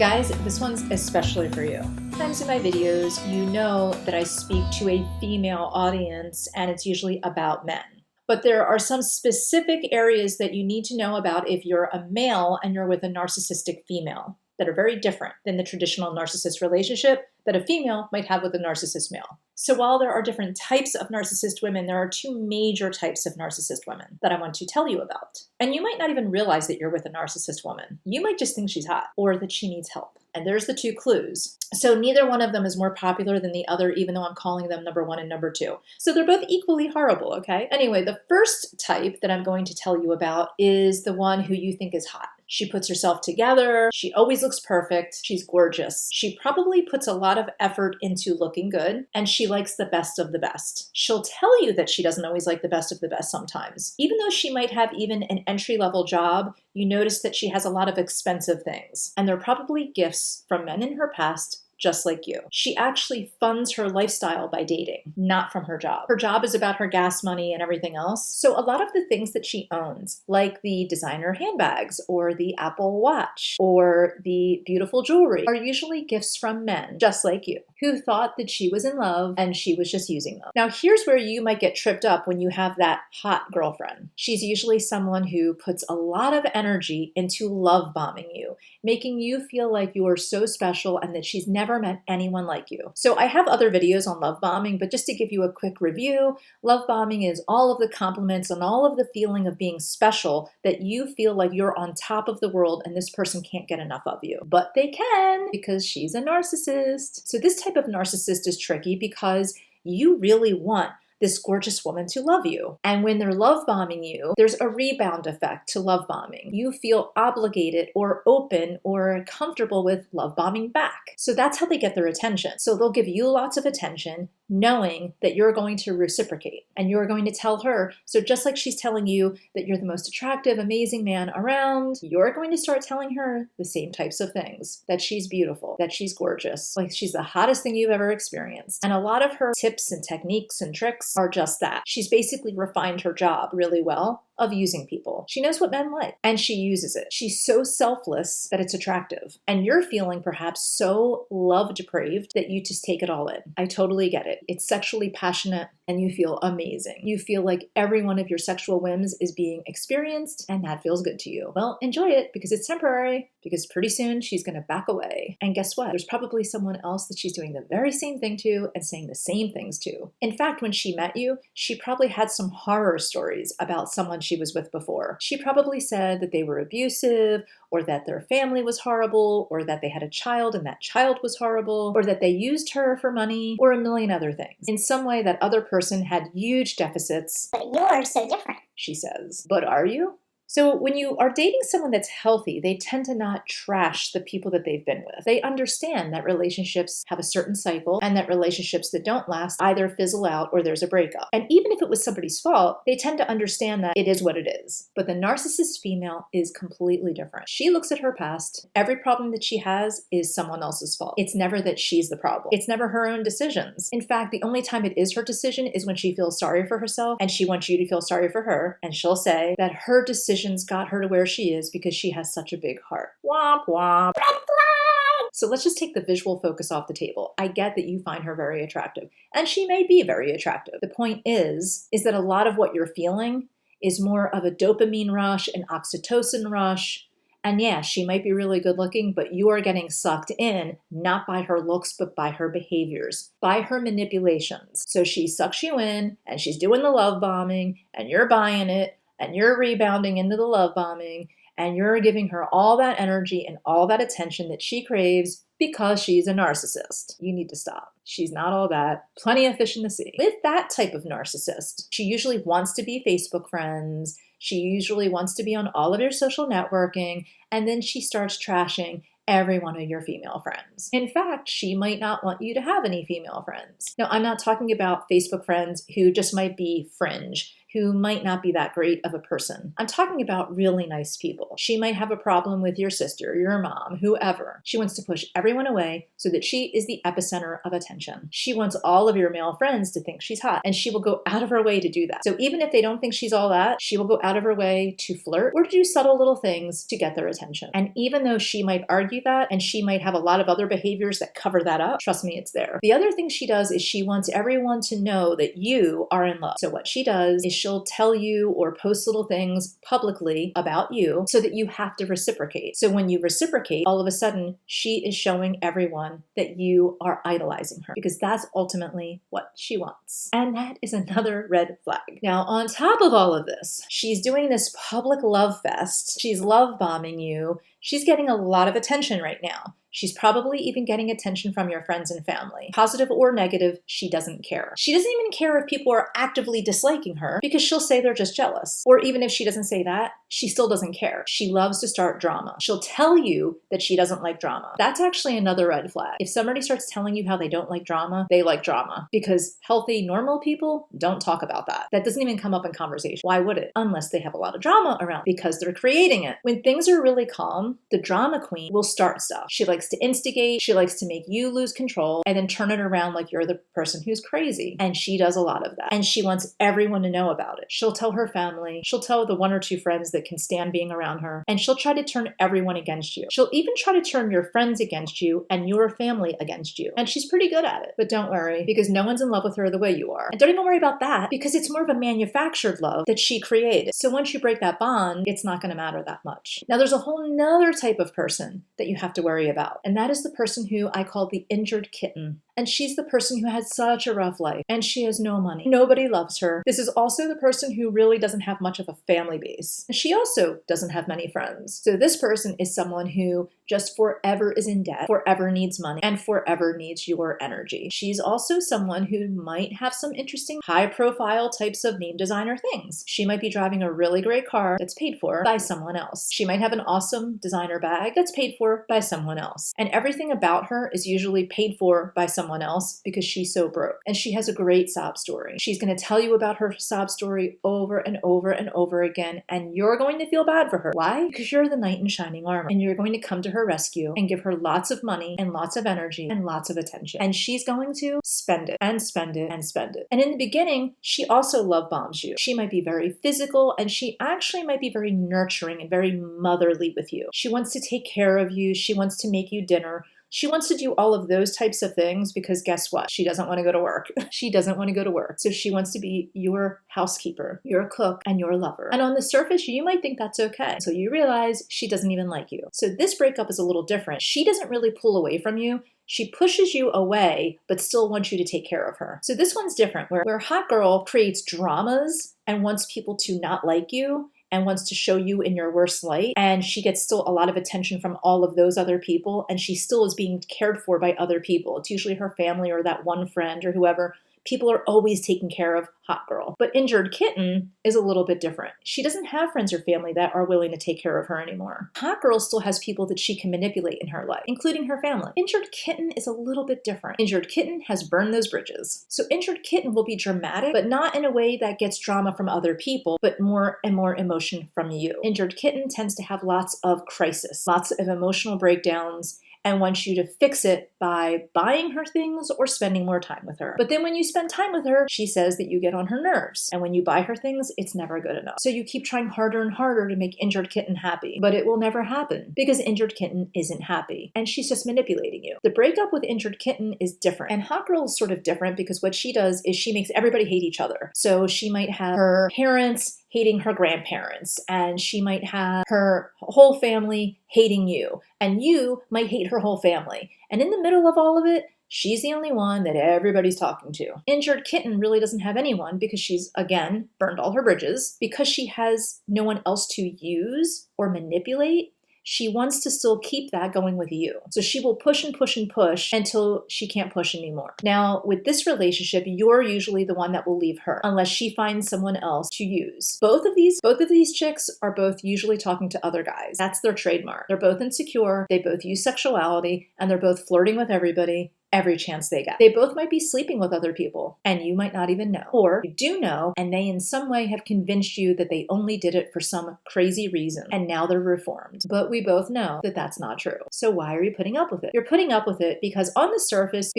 Guys, this one's especially for you. Sometimes in my videos, you know that I speak to a female audience and it's usually about men. But there are some specific areas that you need to know about if you're a male and you're with a narcissistic female that are very different than the traditional narcissist relationship that a female might have with a narcissist male. So while there are different types of narcissist women, there are two major types of narcissist women that I want to tell you about. And you might not even realize that you're with a narcissist woman. You might just think she's hot or that she needs help. And there's the two clues. So neither one of them is more popular than the other, even though I'm calling them number one and number two. So they're both equally horrible, okay? Anyway, the first type that I'm going to tell you about is the one who you think is hot. She puts herself together. She always looks perfect. She's gorgeous. She probably puts a lot of effort into looking good, and she likes the best of the best. She'll tell you that she doesn't always like the best of the best sometimes. Even though she might have even an entry-level job, you notice that she has a lot of expensive things, and they're probably gifts from men in her past just like you. She actually funds her lifestyle by dating, not from her job. Her job is about her gas money and everything else. So a lot of the things that she owns, like the designer handbags or the Apple Watch or the beautiful jewelry, are usually gifts from men just like you, who thought that she was in love and she was just using them. Now here's where you might get tripped up when you have that hot girlfriend. She's usually someone who puts a lot of energy into love bombing you, making you feel like you are so special and that she's never met anyone like you. So I have other videos on love bombing, but just to give you a quick review, love bombing is all of the compliments and all of the feeling of being special that you feel like you're on top of the world and this person can't get enough of you. But they can, because she's a narcissist. So this type of narcissist is tricky because you really want this gorgeous woman to love you. And when they're love bombing you, there's a rebound effect to love bombing. You feel obligated or open or comfortable with love bombing back. So that's how they get their attention. So they'll give you lots of attention, knowing that you're going to reciprocate and you're going to tell her. So just like she's telling you that you're the most attractive, amazing man around, you're going to start telling her the same types of things, that she's beautiful, that she's gorgeous, like she's the hottest thing you've ever experienced. And a lot of her tips and techniques and tricks are just that. She's basically refined her job really well of using people. She knows what men like and she uses it. She's so selfless that it's attractive. And you're feeling perhaps so love depraved that you just take it all in. I totally get it. It's sexually passionate and you feel amazing. You feel like every one of your sexual whims is being experienced and that feels good to you. Well, enjoy it because it's temporary, because pretty soon she's going to back away. And guess what? There's probably someone else that she's doing the very same thing to and saying the same things to. In fact, when she met you, she probably had some horror stories about someone she was with before. She probably said that they were abusive, or that their family was horrible, or that they had a child and that child was horrible, or that they used her for money, or a million other things. In some way, that other person had huge deficits. But you're so different, she says. But are you? So when you are dating someone that's healthy, they tend to not trash the people that they've been with. They understand that relationships have a certain cycle and that relationships that don't last either fizzle out or there's a breakup. And even if it was somebody's fault, they tend to understand that it is what it is. But the narcissist female is completely different. She looks at her past. Every problem that she has is someone else's fault. It's never that she's the problem. It's never her own decisions. In fact, the only time it is her decision is when she feels sorry for herself and she wants you to feel sorry for her. And she'll say that her decision got her to where she is because she has such a big heart. Womp womp. red flag! So let's just take the visual focus off the table. I get that you find her very attractive, and she may be very attractive. The point is that a lot of what you're feeling is more of a dopamine rush, an oxytocin rush. And yeah, she might be really good looking, but you are getting sucked in, not by her looks, but by her behaviors, by her manipulations. So she sucks you in, and she's doing the love bombing, and you're buying it, and you're rebounding into the love bombing, and you're giving her all that energy and all that attention that she craves because she's a narcissist. You need to stop. She's not all that. Plenty of fish in the sea. With that type of narcissist, she usually wants to be Facebook friends. She usually wants to be on all of your social networking, and then she starts trashing every one of your female friends. In fact, she might not want you to have any female friends. Now, I'm not talking about Facebook friends who just might be fringe, who might not be that great of a person. I'm talking about really nice people. She might have a problem with your sister, your mom, whoever. She wants to push everyone away so that she is the epicenter of attention. She wants all of your male friends to think she's hot, and she will go out of her way to do that. So even if they don't think she's all that, she will go out of her way to flirt or to do subtle little things to get their attention. And even though she might argue that, and she might have a lot of other behaviors that cover that up, trust me, it's there. The other thing she does is she wants everyone to know that you are in love. So what she does is she'll tell you or post little things publicly about you so that you have to reciprocate. So when you reciprocate, all of a sudden she is showing everyone that you are idolizing her, because that's ultimately what she wants. And that is another red flag. Now, on top of all of this, she's doing this public love fest. She's love bombing you. She's getting a lot of attention right now. She's probably even getting attention from your friends and family. Positive or negative, she doesn't care. She doesn't even care if people are actively disliking her, because she'll say they're just jealous. Or even if she doesn't say that, she still doesn't care. She loves to start drama. She'll tell you that she doesn't like drama. That's actually another red flag. If somebody starts telling you how they don't like drama, they like drama. Because healthy, normal people don't talk about that. That doesn't even come up in conversation. Why would it? Unless they have a lot of drama around, because they're creating it. When things are really calm, the drama queen will start stuff. She likes to instigate, she likes to make you lose control, and then turn it around like you're the person who's crazy. And she does a lot of that. And she wants everyone to know about it. She'll tell her family, she'll tell the one or two friends that can stand being around her, and she'll try to turn everyone against you. She'll even try to turn your friends against you and your family against you. And she's pretty good at it. But don't worry, because no one's in love with her the way you are. And don't even worry about that, because it's more of a manufactured love that she created. So once you break that bond, it's not going to matter that much. Now, there's a whole nother type of person that you have to worry about, and that is the person who I call the injured kitten. And she's the person who had such a rough life, and she has no money. Nobody loves her. This is also the person who really doesn't have much of a family base. She also doesn't have many friends. So this person is someone who just forever is in debt, forever needs money, and forever needs your energy. She's also someone who might have some interesting high-profile types of meme designer things. She might be driving a really great car that's paid for by someone else. She might have an awesome designer bag that's paid for by someone else. And everything about her is usually paid for by someone else because she's so broke. And she has a great sob story. She's going to tell you about her sob story over and over and over again, and you're going to feel bad for her. Why? Because you're the knight in shining armor, and you're going to come to her rescue and give her lots of money and lots of energy and lots of attention. And she's going to spend it and spend it and spend it. And in the beginning, she also love bombs you. She might be very physical, and she actually might be very nurturing and very motherly with you. She wants to take care of you. She wants to make you dinner. She wants to do all of those types of things because guess what? She doesn't want to go to work. She doesn't want to go to work. So she wants to be your housekeeper, your cook, and your lover. And on the surface, you might think that's okay. So you realize she doesn't even like you. So this breakup is a little different. She doesn't really pull away from you. She pushes you away, but still wants you to take care of her. So this one's different, where hot girl creates dramas and wants people to not like you, and wants to show you in your worst light. And she gets still a lot of attention from all of those other people, and she still is being cared for by other people. It's usually her family or that one friend or whoever. People are always taking care of hot girl. But injured kitten is a little bit different. She doesn't have friends or family that are willing to take care of her anymore. Hot girl still has people that she can manipulate in her life, including her family. Injured kitten is a little bit different. Injured kitten has burned those bridges. So injured kitten will be dramatic, but not in a way that gets drama from other people, but more and more emotion from you. Injured kitten tends to have lots of crisis, lots of emotional breakdowns, and wants you to fix it by buying her things or spending more time with her. But then when you spend time with her, she says that you get on her nerves. And when you buy her things, it's never good enough. So you keep trying harder and harder to make injured kitten happy, but it will never happen because injured kitten isn't happy and she's just manipulating you. The breakup with injured kitten is different. And hot girl is sort of different because what she does is she makes everybody hate each other. So she might have her parents hating her grandparents, and she might have her whole family hating you, and you might hate her whole family. And in the middle of all of it, she's the only one that everybody's talking to. Injured kitten really doesn't have anyone because she's, again, burned all her bridges. Because she has no one else to use or manipulate, she wants to still keep that going with you. So she will push and push and push until she can't push anymore. Now, with this relationship, you're usually the one that will leave her unless she finds someone else to use. Both of these chicks are both usually talking to other guys. That's their trademark. They're both insecure, they both use sexuality, and they're both flirting with everybody, every chance they get. They both might be sleeping with other people, and you might not even know. Or you do know, and they in some way have convinced you that they only did it for some crazy reason, and now they're reformed. But we both know that that's not true. So why are you putting up with it? You're putting up with it because on the surface,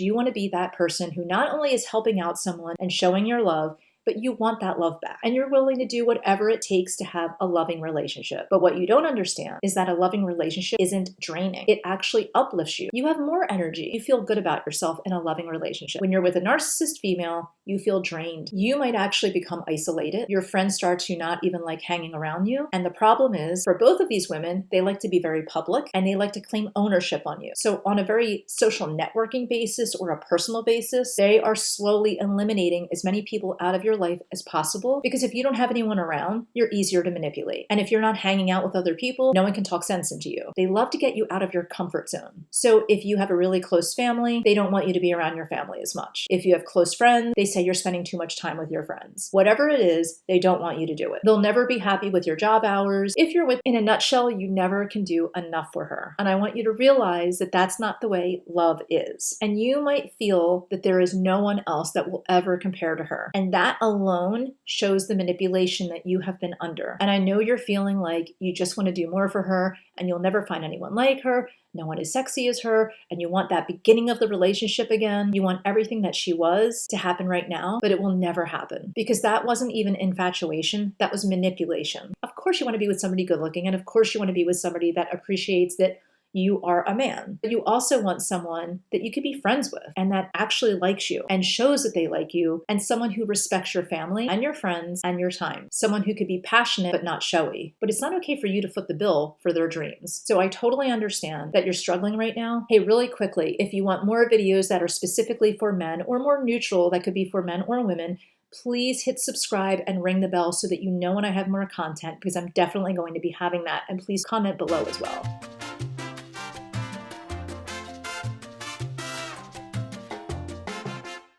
you want to be that person who not only is helping out someone and showing your love, but you want that love back. And you're willing to do whatever it takes to have a loving relationship. But what you don't understand is that a loving relationship isn't draining. It actually uplifts you. You have more energy. You feel good about yourself in a loving relationship. When you're with a narcissist female, you feel drained. You might actually become isolated. Your friends start to not even like hanging around you. And the problem is, for both of these women, they like to be very public and they like to claim ownership on you. So on a very social networking basis or a personal basis, they are slowly eliminating as many people out of your life as possible, because if you don't have anyone around, you're easier to manipulate. And if you're not hanging out with other people, no one can talk sense into you. They love to get you out of your comfort zone. So if you have a really close family, they don't want you to be around your family as much. If you have close friends, they say you're spending too much time with your friends. Whatever it is, they don't want you to do it. They'll never be happy with your job hours. If you're in a nutshell, you never can do enough for her. And I want you to realize that that's not the way love is. And you might feel that there is no one else that will ever compare to her. And that alone shows the manipulation that you have been under. And I know you're feeling like you just want to do more for her and you'll never find anyone like her. No one as sexy as her, and you want that beginning of the relationship again. You want everything that she was to happen right now, but it will never happen because that wasn't even infatuation, that was manipulation. Of course you want to be with somebody good looking, and of course you want to be with somebody that appreciates that you are a man. But you also want someone that you could be friends with and that actually likes you and shows that they like you, and someone who respects your family and your friends and your time. Someone who could be passionate but not showy. But it's not okay for you to foot the bill for their dreams. So I totally understand that you're struggling right now. Hey, really quickly, if you want more videos that are specifically for men or more neutral that could be for men or women, please hit subscribe and ring the bell so that you know when I have more content, because I'm definitely going to be having that. And please comment below as well.